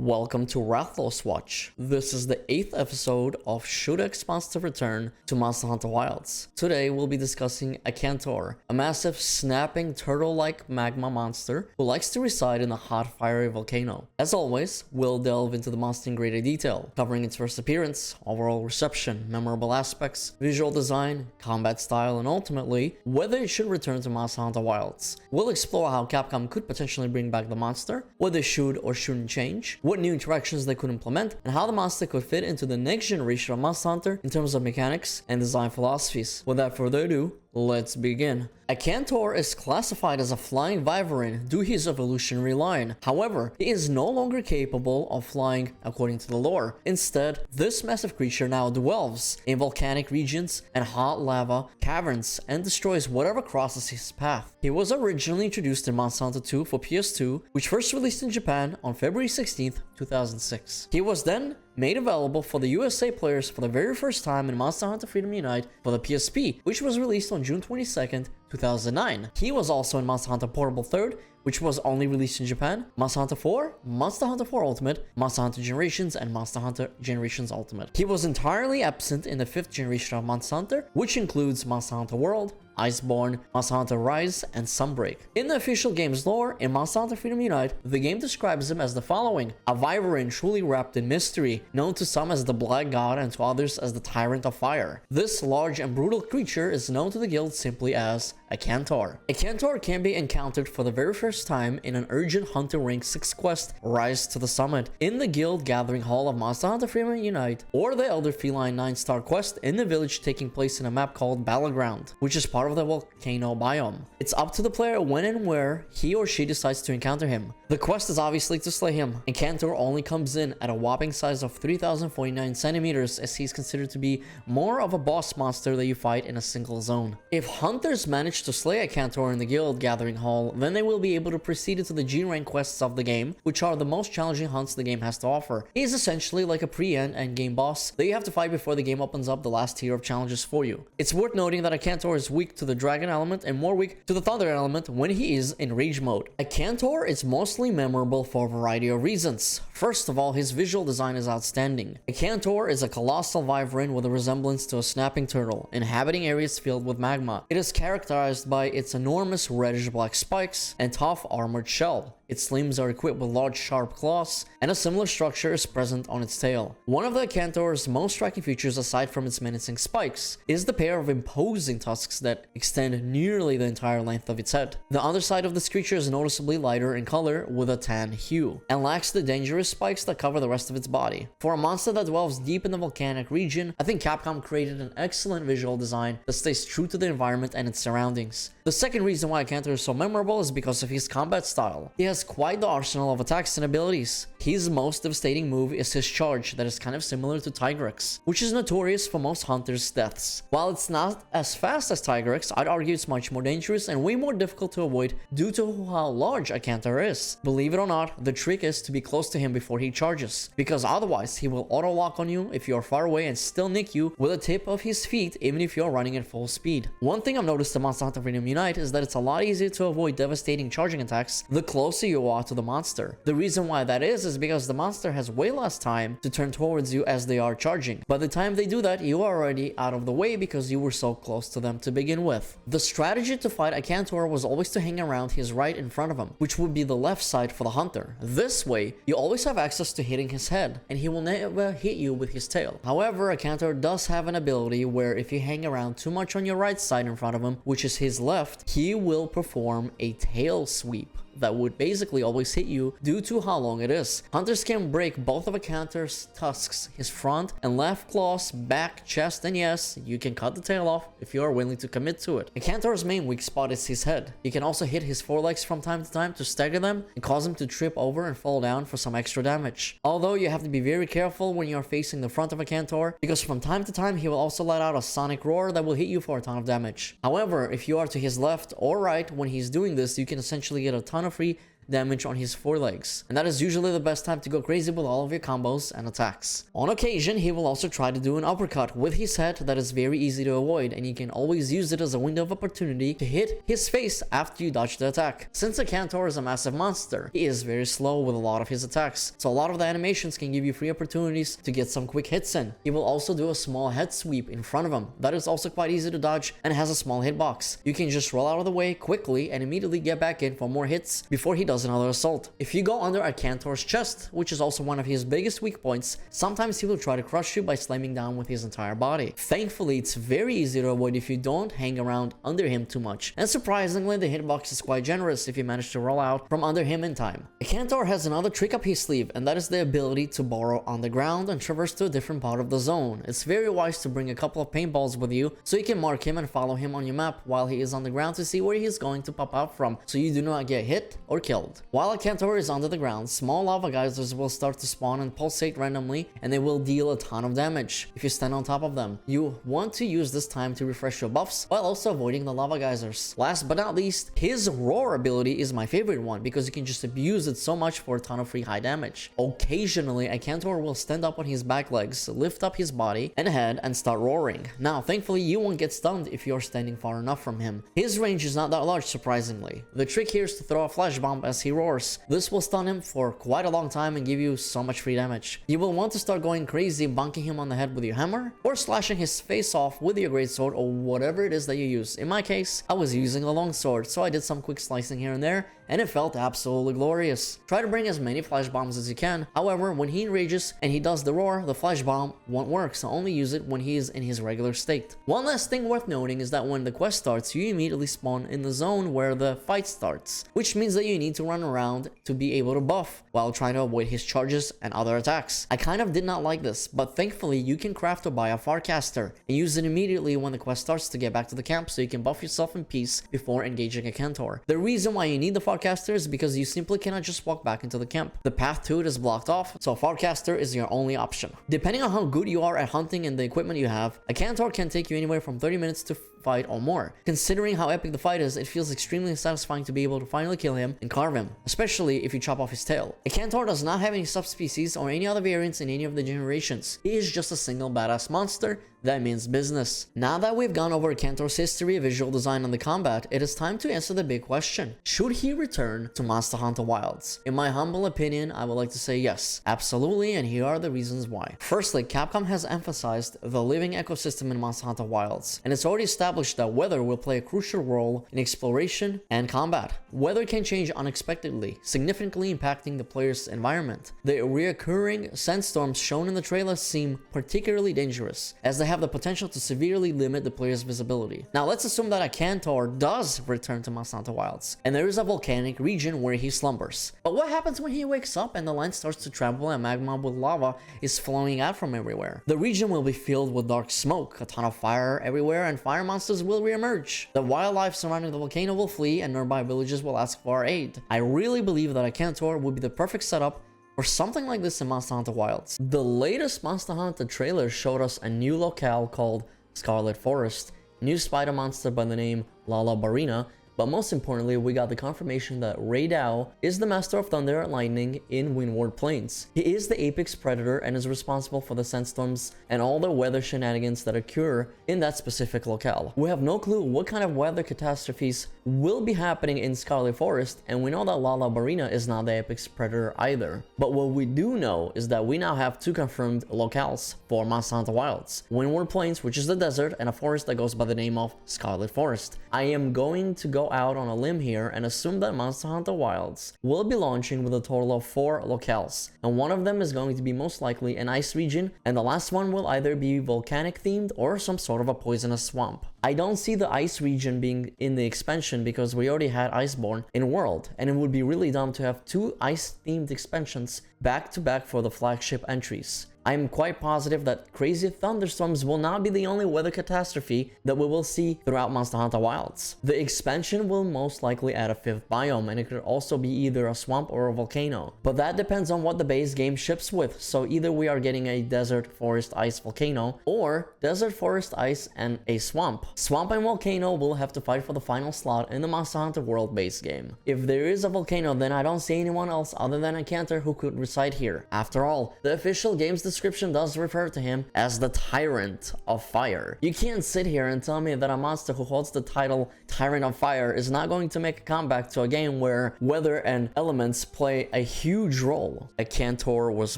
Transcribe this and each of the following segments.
Welcome to Rathalos Watch. This is the 8th episode of Should X Monster Return to Monster Hunter Wilds. Today we'll be discussing Akantor, a massive snapping turtle-like magma monster who likes to reside in a hot fiery volcano. As always, we'll delve into the monster in greater detail, covering its first appearance, overall reception, memorable aspects, visual design, combat style, and ultimately, whether it should return to Monster Hunter Wilds. We'll explore how Capcom could potentially bring back the monster, what they should or shouldn't change, what new interactions they could implement, and how the monster could fit into the next generation of Monster Hunter in terms of mechanics and design philosophies. Without further ado, let's begin. Akantor is classified as a flying wyvern due to his evolutionary line. However, he is no longer capable of flying according to the lore. Instead, this massive creature now dwells in volcanic regions and hot lava caverns and destroys whatever crosses his path. He was originally introduced in Monster Hunter 2 for PS2, which first released in Japan on February 16th, 2006. He was then made available for the USA players for the very first time in Monster Hunter Freedom Unite for the PSP, which was released on June 22nd, 2009. He was also in Monster Hunter Portable 3rd, which was only released in Japan, Monster Hunter 4, Monster Hunter 4 Ultimate, Monster Hunter Generations, and Monster Hunter Generations Ultimate. He was entirely absent in the 5th generation of Monster Hunter, which includes Monster Hunter World, Iceborne, Monster Hunter Rise, and Sunbreak. In the official game's lore, in Monster Hunter Freedom Unite, the game describes him as the following: a wyvern truly wrapped in mystery, known to some as the Black God and to others as the Tyrant of Fire. This large and brutal creature is known to the guild simply as Akantor. Akantor can be encountered for the very first time in an urgent Hunter Rank 6 quest, Rise to the Summit, in the guild gathering hall of Monster Hunter Freedom Unite, or the Elder Feline 9-star quest in the village taking place in a map called Battleground, which is part of the volcano biome. It's up to the player when and where he or she decides to encounter him. The quest is obviously to slay him. Akantor only comes in at a whopping size of 3,049 centimeters, as he's considered to be more of a boss monster that you fight in a single zone. If hunters manage to slay Akantor in the guild gathering hall, then they will be able to proceed into the G-rank quests of the game, which are the most challenging hunts the game has to offer. He is essentially like a pre-end and game boss that you have to fight before the game opens up the last tier of challenges for you. It's worth noting that Akantor is weak to the dragon element and more weak to the thunder element when he is in rage mode. Akantor is mostly memorable for a variety of reasons. First of all, his visual design is outstanding. Akantor is a colossal wyvern with a resemblance to a snapping turtle, inhabiting areas filled with magma. It is characterized by its enormous reddish-black spikes and tough armored shell. Its limbs are equipped with large sharp claws, and a similar structure is present on its tail. One of the Akantor's most striking features, aside from its menacing spikes, is the pair of imposing tusks that extend nearly the entire length of its head. The underside of this creature is noticeably lighter in color with a tan hue, and lacks the dangerous spikes that cover the rest of its body. For a monster that dwells deep in the volcanic region, I think Capcom created an excellent visual design that stays true to the environment and its surroundings. The second reason why Akantor is so memorable is because of his combat style. He has quite the arsenal of attacks and abilities. His most devastating move is his charge that is kind of similar to Tigrex, which is notorious for most hunters' deaths. While it's not as fast as Tigrex, I'd argue it's much more dangerous and way more difficult to avoid due to how large Akantor is. Believe it or not, the trick is to be close to him before he charges, because otherwise he will auto-lock on you if you're far away and still nick you with a tip of his feet even if you're running at full speed. One thing I've noticed in Monster Hunter Freedom Unite is that it's a lot easier to avoid devastating charging attacks the closer you are to the monster. The reason why that is because the monster has way less time to turn towards you as they are charging. By the time they do that, you are already out of the way because you were so close to them to begin with. The strategy to fight Akantor was always to hang around his right in front of him, which would be the left side for the hunter. This way, you always have access to hitting his head, and he will never hit you with his tail. However, Akantor does have an ability where if you hang around too much on your right side in front of him, which is his left, he will perform a tail sweep that would basically always hit you due to how long it is. Hunters can break both of Akantor's tusks, his front and left claws, back, chest, and yes, you can cut the tail off if you are willing to commit to it. Akantor's main weak spot is his head. You can also hit his forelegs from time to time to stagger them and cause him to trip over and fall down for some extra damage. Although you have to be very careful when you are facing the front of Akantor, because from time to time he will also let out a sonic roar that will hit you for a ton of damage. However, if you are to his left or right when he's doing this, you can essentially get a ton of free damage on his forelegs, and that is usually the best time to go crazy with all of your combos and attacks. On occasion, he will also try to do an uppercut with his head that is very easy to avoid, and you can always use it as a window of opportunity to hit his face after you dodge the attack. Since Akantor is a massive monster, he is very slow with a lot of his attacks, so a lot of the animations can give you free opportunities to get some quick hits in. He will also do a small head sweep in front of him that is also quite easy to dodge and has a small hitbox. You can just roll out of the way quickly and immediately get back in for more hits before he does another assault. If you go under Akantor's chest, which is also one of his biggest weak points, sometimes he will try to crush you by slamming down with his entire body. Thankfully, it's very easy to avoid if you don't hang around under him too much, and surprisingly, the hitbox is quite generous if you manage to roll out from under him in time. Akantor has another trick up his sleeve, and that is the ability to burrow on the ground and traverse to a different part of the zone. It's very wise to bring a couple of paintballs with you so you can mark him and follow him on your map while he is on the ground to see where he is going to pop out from, so you do not get hit or killed. While Akantor is under the ground, small lava geysers will start to spawn and pulsate randomly, and they will deal a ton of damage if you stand on top of them. You want to use this time to refresh your buffs while also avoiding the lava geysers. Last but not least, his roar ability is my favorite one because you can just abuse it so much for a ton of free high damage. Occasionally, Akantor will stand up on his back legs, lift up his body and head and start roaring. Now, thankfully, you won't get stunned if you're standing far enough from him. His range is not that large, surprisingly. The trick here is to throw a flash bomb as he roars. This will stun him for quite a long time and give you so much free damage. You will want to start going crazy, bonking him on the head with your hammer, or slashing his face off with your greatsword or whatever it is that you use. In my case, I was using a longsword, so I did some quick slicing here and there, and it felt absolutely glorious. Try to bring as many flash bombs as you can. However, when he enrages and he does the roar, the flash bomb won't work, so only use it when he is in his regular state. One last thing worth noting is that when the quest starts, you immediately spawn in the zone where the fight starts, which means that you need to run around to be able to buff while trying to avoid his charges and other attacks. I kind of did not like this, but thankfully you can craft or buy a Farcaster and use it immediately when the quest starts to get back to the camp so you can buff yourself in peace before engaging Akantor. The reason why you need the Farcaster is because you simply cannot just walk back into the camp. The path to it is blocked off, so Farcaster is your only option. Depending on how good you are at hunting and the equipment you have, Akantor can take you anywhere from 30 minutes to fight or more. Considering how epic the fight is, it feels extremely satisfying to be able to finally kill him and carve him, especially if you chop off his tail. Akantor does not have any subspecies or any other variants in any of the generations. He is just a single badass monster that means business. Now that we've gone over Akantor's history, visual design, and the combat, it is time to answer the big question. Should he return to Monster Hunter Wilds? In my humble opinion, I would like to say yes, absolutely, and here are the reasons why. Firstly, Capcom has emphasized the living ecosystem in Monster Hunter Wilds, and it's already established that weather will play a crucial role in exploration and combat. Weather can change unexpectedly, significantly impacting the player's environment. The reoccurring sandstorms shown in the trailer seem particularly dangerous, as they have the potential to severely limit the player's visibility. Now, let's assume that Akantor does return to Monster Hunter Wilds, and there is a volcanic region where he slumbers. But what happens when he wakes up and the land starts to tremble and magma with lava is flowing out from everywhere? The region will be filled with dark smoke, a ton of fire everywhere, and fire monsters will reemerge. The wildlife surrounding the volcano will flee, and nearby villages will ask for our aid. I really believe that Akantor would be the perfect setup or something like this in Monster Hunter Wilds. The latest Monster Hunter trailer showed us a new locale called Scarlet Forest, a new spider monster by the name Lala Barina, but most importantly, we got the confirmation that Raidao is the Master of Thunder and Lightning in Windward Plains. He is the apex predator and is responsible for the sandstorms and all the weather shenanigans that occur in that specific locale. We have no clue what kind of weather catastrophes will be happening in Scarlet Forest, and we know that Lala Barina is not the apex predator either. But what we do know is that we now have two confirmed locales for Monster Hunter Wilds: Windward Plains, which is the desert, and a forest that goes by the name of Scarlet Forest. I am going to go out on a limb here and assume that Monster Hunter Wilds will be launching with a total of 4 locales, and one of them is going to be most likely an ice region, and the last one will either be volcanic themed or some sort of a poisonous swamp. I don't see the ice region being in the expansion because we already had Iceborne in World, and it would be really dumb to have 2 ice-themed expansions back to back for the flagship entries. I am quite positive that crazy thunderstorms will not be the only weather catastrophe that we will see throughout Monster Hunter Wilds. The expansion will most likely add a 5th biome, and it could also be either a swamp or a volcano. But that depends on what the base game ships with, so either we are getting a desert, forest, ice, volcano, or desert, forest, ice, and a swamp. Swamp and Volcano will have to fight for the final slot in the Monster Hunter World base game. If there is a volcano, then I don't see anyone else other than Akantor who could reside here. After all, the official game's description does refer to him as the Tyrant of Fire. You can't sit here and tell me that a monster who holds the title Tyrant of Fire is not going to make a comeback to a game where weather and elements play a huge role. Akantor was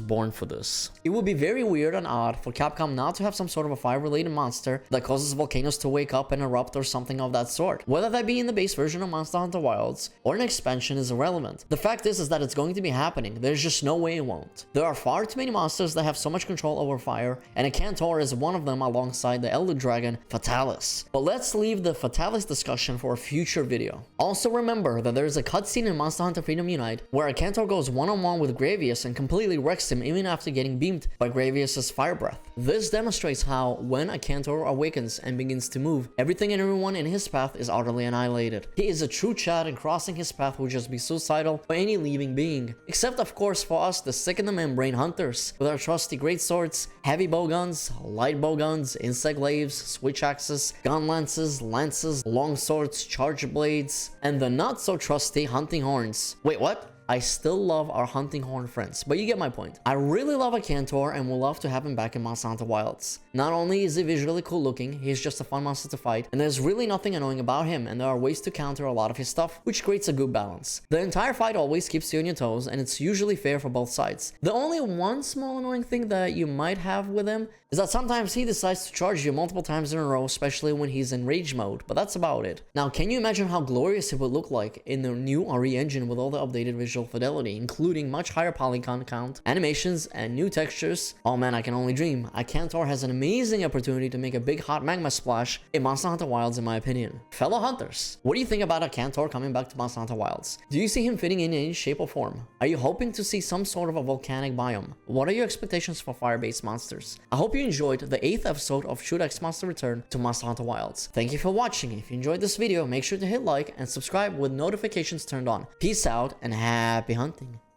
born for this. It would be very weird and odd for Capcom not to have some sort of a fire-related monster that causes volcanoes to wake up and erupt or something of that sort. Whether that be in the base version of Monster Hunter Wilds or an expansion is irrelevant. The fact is that it's going to be happening. There's just no way it won't. There are far too many monsters that have so much control over fire, and Akantor is one of them alongside the Elder Dragon Rathalos. But let's leave the Rathalos discussion for a future video. Also remember that there is a cutscene in Monster Hunter Freedom Unite where Akantor goes one-on-one with Gravius and completely wrecks him even after getting beamed by Gravius's fire breath. This demonstrates how when Akantor awakens and begins to move, everything and everyone in his path is utterly annihilated. He is a true Chad, and crossing his path would just be suicidal for any living being. Except of course for us, the sick in the membrane hunters, with our trusty great swords, heavy bow guns, light bow guns, insect glaives, switch axes, gun lances, long swords, charge blades, and the not so trusty hunting horns. Wait, what? I still love our hunting horn friends, but you get my point. I really love Akantor and would love to have him back in Monster Hunter Wilds. Not only is he visually cool looking, he's just a fun monster to fight, and there's really nothing annoying about him, and there are ways to counter a lot of his stuff, which creates a good balance. The entire fight always keeps you on your toes, and it's usually fair for both sides. The only one small annoying thing that you might have with him is that sometimes he decides to charge you multiple times in a row, especially when he's in rage mode, but that's about it. Now, can you imagine how glorious it would look like in the new RE engine with all the updated visual fidelity, including much higher polygon count, animations, and new textures? Oh man, I can only dream. Akantor has an amazing opportunity to make a big hot magma splash in Monster Hunter Wilds, in my opinion. Fellow hunters, what do you think about Akantor coming back to Monster Hunter Wilds? Do you see him fitting in any shape or form? Are you hoping to see some sort of a volcanic biome? What are your expectations for fire-based monsters? I hope you enjoyed the 8th episode of Shoot Monster Return to Monster Hunter Wilds. Thank you for watching. If you enjoyed this video, make sure to hit like and subscribe with notifications turned on. Peace out and happy hunting.